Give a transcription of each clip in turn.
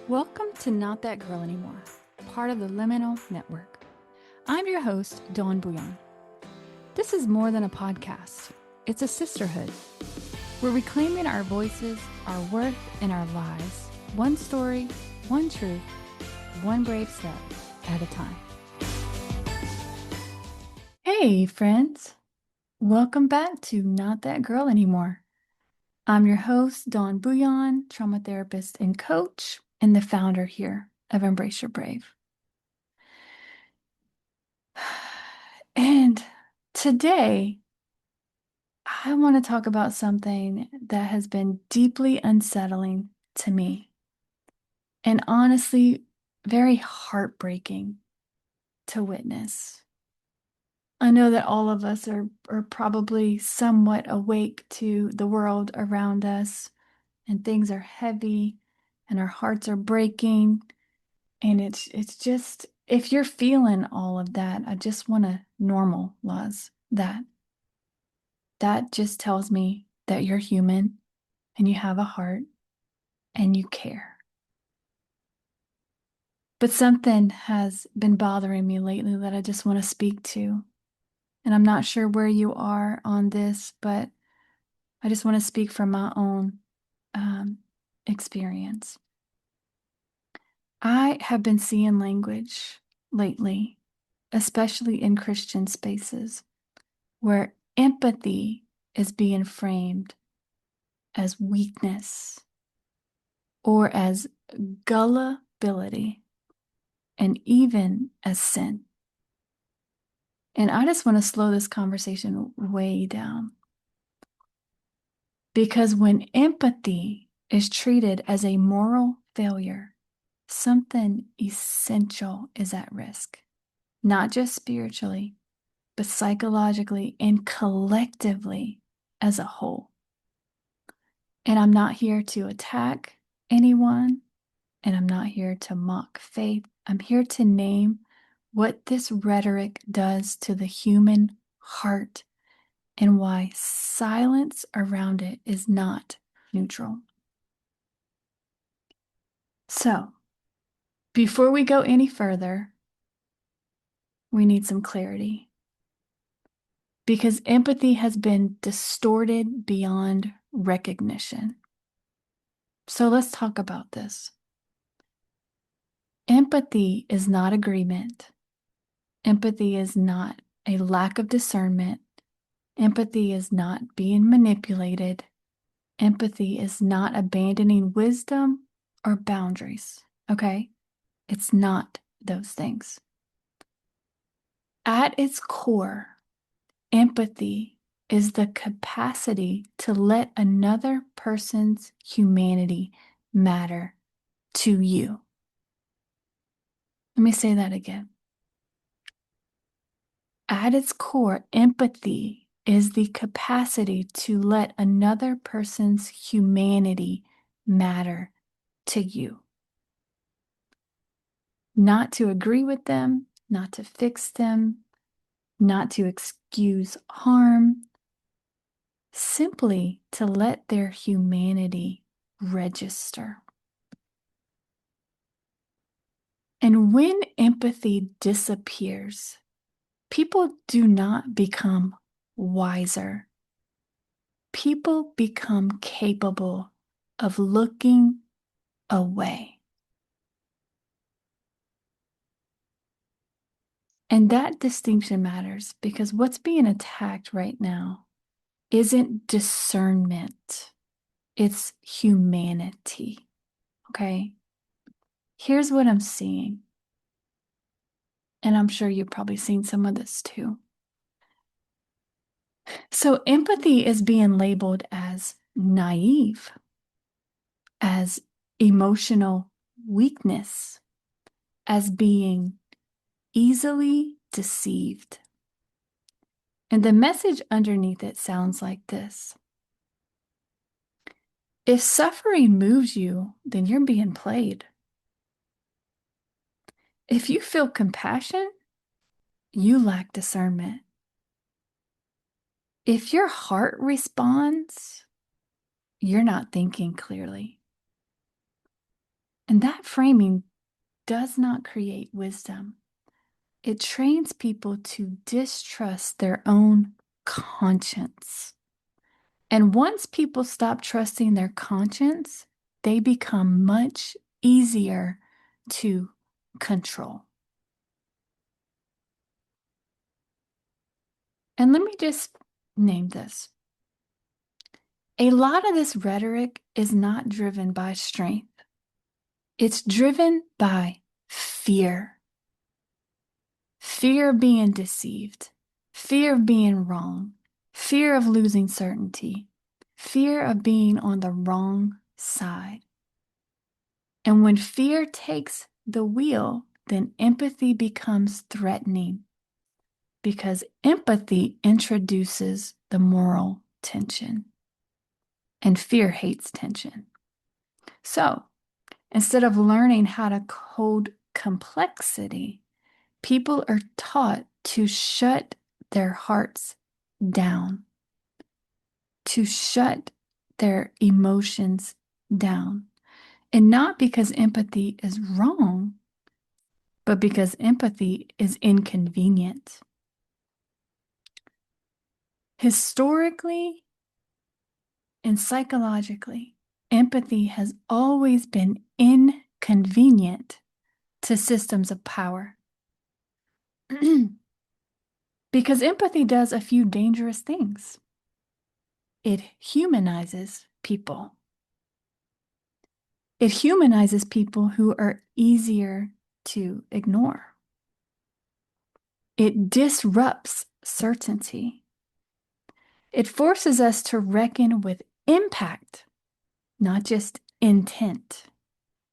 Welcome to Not That Girl Anymore, part of the Liminal Network. I'm your host, Dawn Bouillon. This is more than a podcast. It's a sisterhood. We're reclaiming our voices, our worth, and our lives. One story, one truth, one brave step at a time. Hey, friends. Welcome back to Not That Girl Anymore. I'm your host, Dawn Bouillon, trauma therapist and coach, and the founder here of Embrace Your Brave. And today, I want to talk about something that has been deeply unsettling to me and honestly, very heartbreaking to witness. I know that all of us are probably somewhat awake to the world around us, and things are heavy and our hearts are breaking. And it's just, if you're feeling all of that, I just want to normalize that. That just tells me that you're human and you have a heart and you care. But something has been bothering me lately that I just want to speak to. And I'm not sure where you are on this, but I just want to speak from my own experience. I have been seeing language lately, especially in Christian spaces, where empathy is being framed as weakness or as gullibility and even as sin. And I just want to slow this conversation way down. Because when empathy is treated as a moral failure, something essential is at risk, not just spiritually, but psychologically and collectively as a whole. And I'm not here to attack anyone, and I'm not here to mock faith. I'm here to name what this rhetoric does to the human heart and why silence around it is not neutral. So, before we go any further, we need some clarity because empathy has been distorted beyond recognition. So, let's talk about this. Empathy is not agreement. Empathy is not a lack of discernment. Empathy is not being manipulated. Empathy is not abandoning wisdom or boundaries, okay? It's not those things. At its core, empathy is the capacity to let another person's humanity matter to you. Let me say that again. At its core, empathy is the capacity to let another person's humanity matter to you. Not to agree with them, not to fix them, not to excuse harm, simply to let their humanity register. And when empathy disappears, people do not become wiser. People become capable of looking away. And that distinction matters because what's being attacked right now isn't discernment, it's humanity. Okay? Here's what I'm seeing. And I'm sure you've probably seen some of this too. So, empathy is being labeled as naive, as emotional weakness, as being easily deceived. And the message underneath it sounds like this: if suffering moves you, then you're being played. If you feel compassion, you lack discernment. If your heart responds, you're not thinking clearly. And that framing does not create wisdom. It trains people to distrust their own conscience. And once people stop trusting their conscience, they become much easier to control. And let me just name this. A lot of this rhetoric is not driven by strength. It's driven by fear. Fear of being deceived, fear of being wrong, fear of losing certainty, fear of being on the wrong side. And when fear takes the wheel, then empathy becomes threatening because empathy introduces the moral tension, and fear hates tension. So instead of learning how to code complexity, people are taught to shut their hearts down, to shut their emotions down. And not because empathy is wrong, but because empathy is inconvenient. Historically and psychologically, empathy has always been inconvenient to systems of power. Because empathy does a few dangerous things. It humanizes people. It humanizes people who are easier to ignore. It disrupts certainty. It forces us to reckon with impact, not just intent.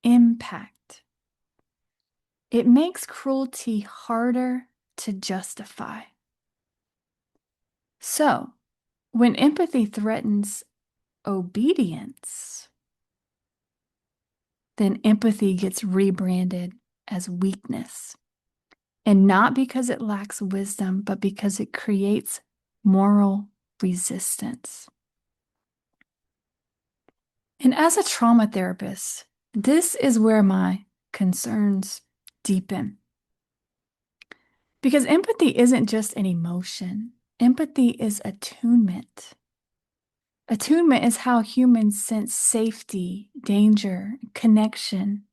Impact. It makes cruelty harder to justify. So, when empathy threatens obedience, then empathy gets rebranded as weakness. And not because it lacks wisdom, but because it creates moral resistance. And as a trauma therapist, this is where my concerns deepen. Because empathy isn't just an emotion, empathy is attunement. Attunement is how humans sense safety, danger, connection.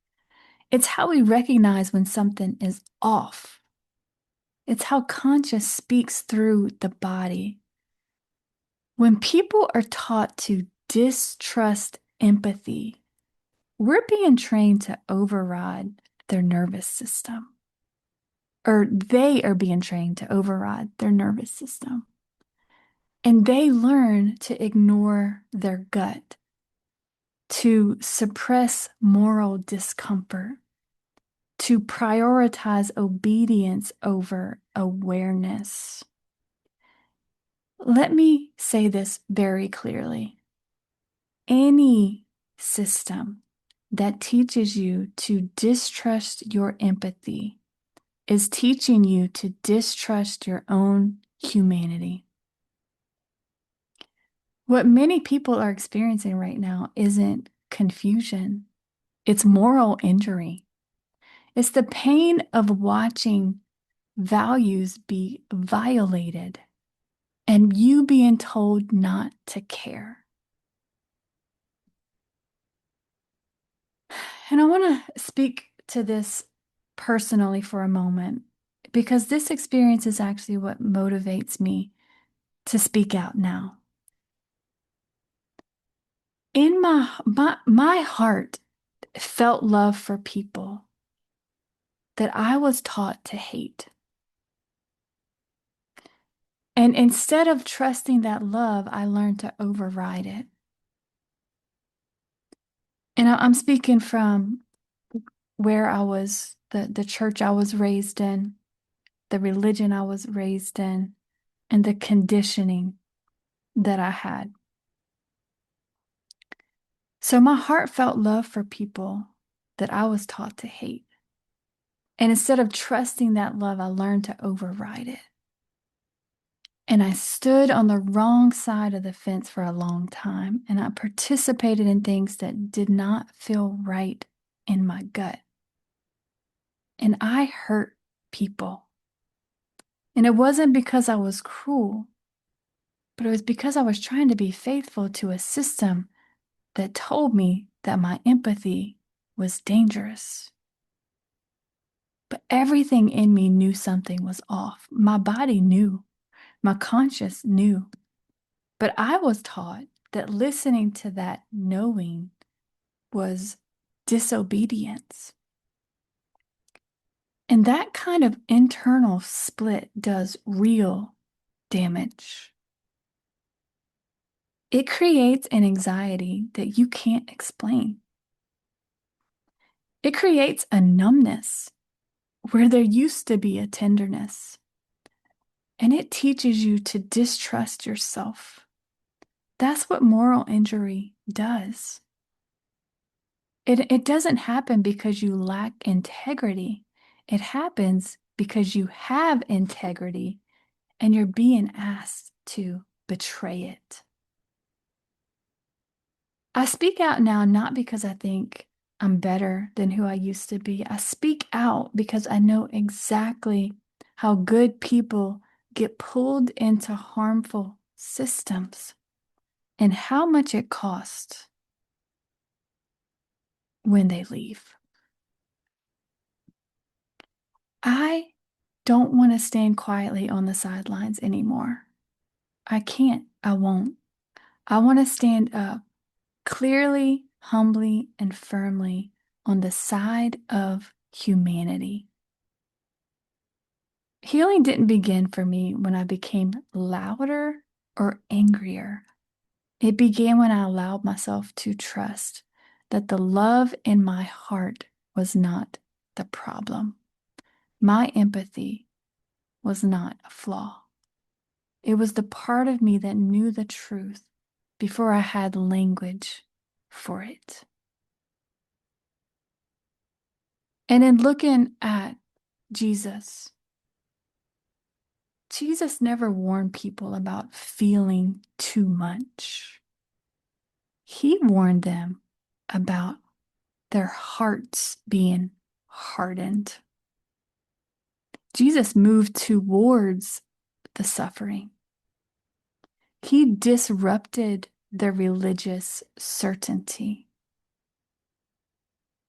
It's how we recognize when something is off. It's how conscious speaks through the body. When people are taught to distrust empathy, we're being trained to override their nervous system. Or they are being trained to override their nervous system. And they learn to ignore their gut, to suppress moral discomfort, to prioritize obedience over awareness. Let me say this very clearly. Any system that teaches you to distrust your empathy is teaching you to distrust your own humanity. What many people are experiencing right now isn't confusion, it's moral injury. It's the pain of watching values be violated and you being told not to care. And I want to speak to this personally for a moment because this experience is actually what motivates me to speak out now. In my heart felt love for people that I was taught to hate. And instead of trusting that love, I learned to override it. And I'm speaking from where I was, the church I was raised in, the religion I was raised in, and the conditioning that I had. So my heart felt love for people that I was taught to hate. And instead of trusting that love, I learned to override it. And I stood on the wrong side of the fence for a long time. And I participated in things that did not feel right in my gut. And I hurt people. And it wasn't because I was cruel, but it was because I was trying to be faithful to a system that told me that my empathy was dangerous. But everything in me knew something was off. My body knew, my conscience knew. But I was taught that listening to that knowing was disobedience. And that kind of internal split does real damage. It creates an anxiety that you can't explain. It creates a numbness where there used to be a tenderness. And it teaches you to distrust yourself. That's what moral injury does. It doesn't happen because you lack integrity. It happens because you have integrity and you're being asked to betray it. I speak out now not because I think I'm better than who I used to be. I speak out because I know exactly how good people get pulled into harmful systems and how much it costs when they leave. I don't want to stand quietly on the sidelines anymore. I can't. I won't. I want to stand up clearly, humbly, and firmly on the side of humanity. Healing didn't begin for me when I became louder or angrier. It began when I allowed myself to trust that the love in my heart was not the problem. My empathy was not a flaw. It was the part of me that knew the truth before I had language for it. And in looking at Jesus, Jesus never warned people about feeling too much. He warned them about their hearts being hardened. Jesus moved towards the suffering. He disrupted the religious certainty.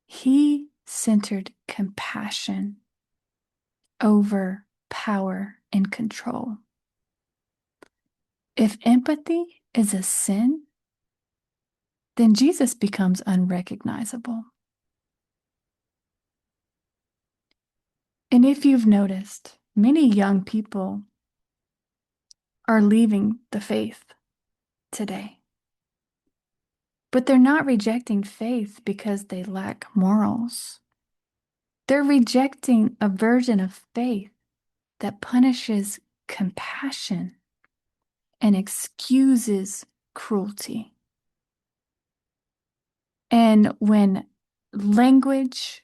He centered compassion over power and control. If empathy is a sin, then Jesus becomes unrecognizable. And if you've noticed, many young people are leaving the faith today. But they're not rejecting faith because they lack morals. They're rejecting a version of faith that punishes compassion and excuses cruelty. And when language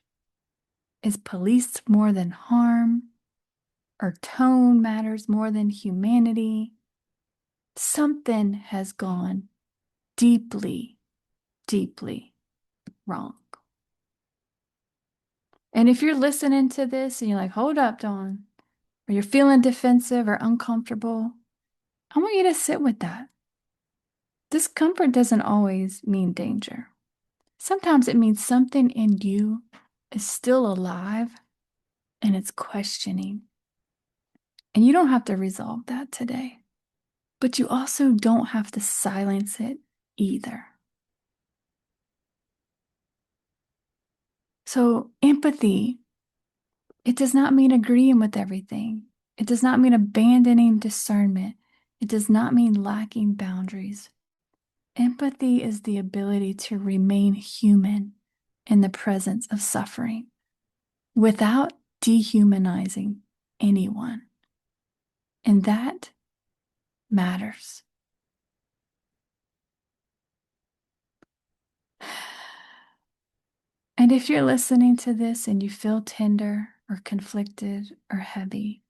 is policed more than harm, or tone matters more than humanity, something has gone deeply, deeply wrong. And if you're listening to this and you're like, hold up, Dawn, or you're feeling defensive or uncomfortable, I want you to sit with that. Discomfort doesn't always mean danger. Sometimes it means something in you is still alive and it's questioning. And you don't have to resolve that today, but you also don't have to silence it either. So, empathy, it does not mean agreeing with everything. It does not mean abandoning discernment. It does not mean lacking boundaries. Empathy is the ability to remain human in the presence of suffering without dehumanizing anyone. And that matters. And if you're listening to this and you feel tender or conflicted or heavy,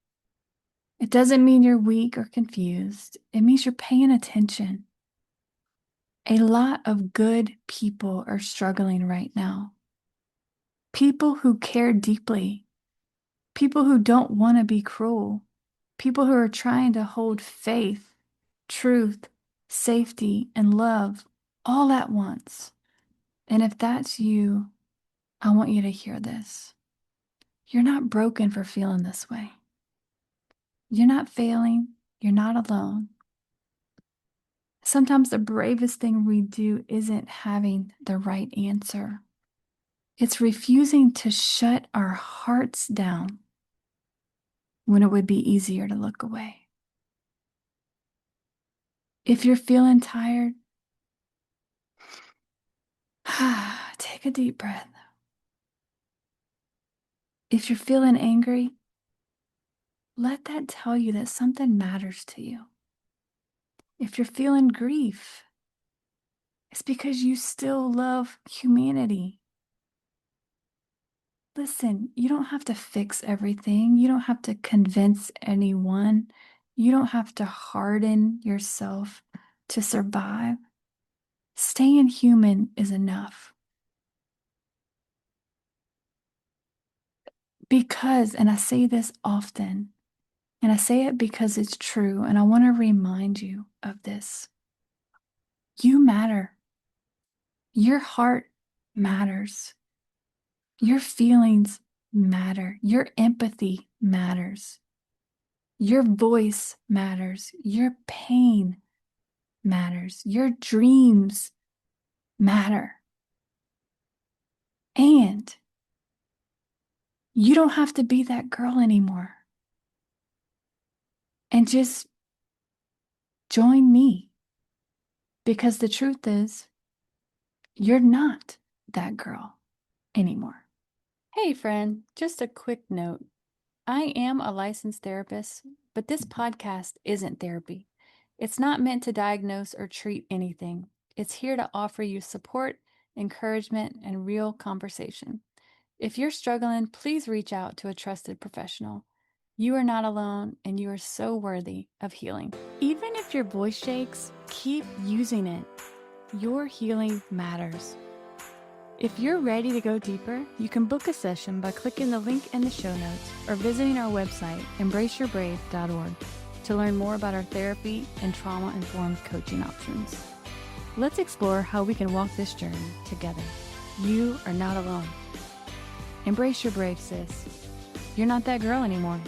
it doesn't mean you're weak or confused. It means you're paying attention. A lot of good people are struggling right now. people who care deeply, people who don't want to be cruel, people who are trying to hold faith, truth, safety, and love all at once. And if that's you, I want you to hear this. You're not broken for feeling this way. You're not failing. You're not alone. Sometimes the bravest thing we do isn't having the right answer. It's refusing to shut our hearts down when it would be easier to look away. If you're feeling tired, take a deep breath. If you're feeling angry, let that tell you that something matters to you. If you're feeling grief, it's because you still love humanity. Listen, you don't have to fix everything. You don't have to convince anyone. You don't have to harden yourself to survive. Staying human is enough. Because, and I say this often, and I say it because it's true, and I want to remind you of this. You matter. Your heart matters. Your feelings matter. Your empathy matters. Your voice matters. Your pain matters. Your dreams matter. And you don't have to be that girl anymore. And just join me. Because the truth is, you're not that girl anymore. Hey, friend, just a quick note. I am a licensed therapist, but this podcast isn't therapy. It's not meant to diagnose or treat anything. It's here to offer you support, encouragement, and real conversation. If you're struggling, please reach out to a trusted professional. You are not alone, and you are so worthy of healing. Even if your voice shakes, keep using it. Your healing matters. If you're ready to go deeper, you can book a session by clicking the link in the show notes or visiting our website, embraceyourbrave.org, to learn more about our therapy and trauma-informed coaching options. Let's explore how we can walk this journey together. You are not alone. Embrace your brave, sis. You're not that girl anymore.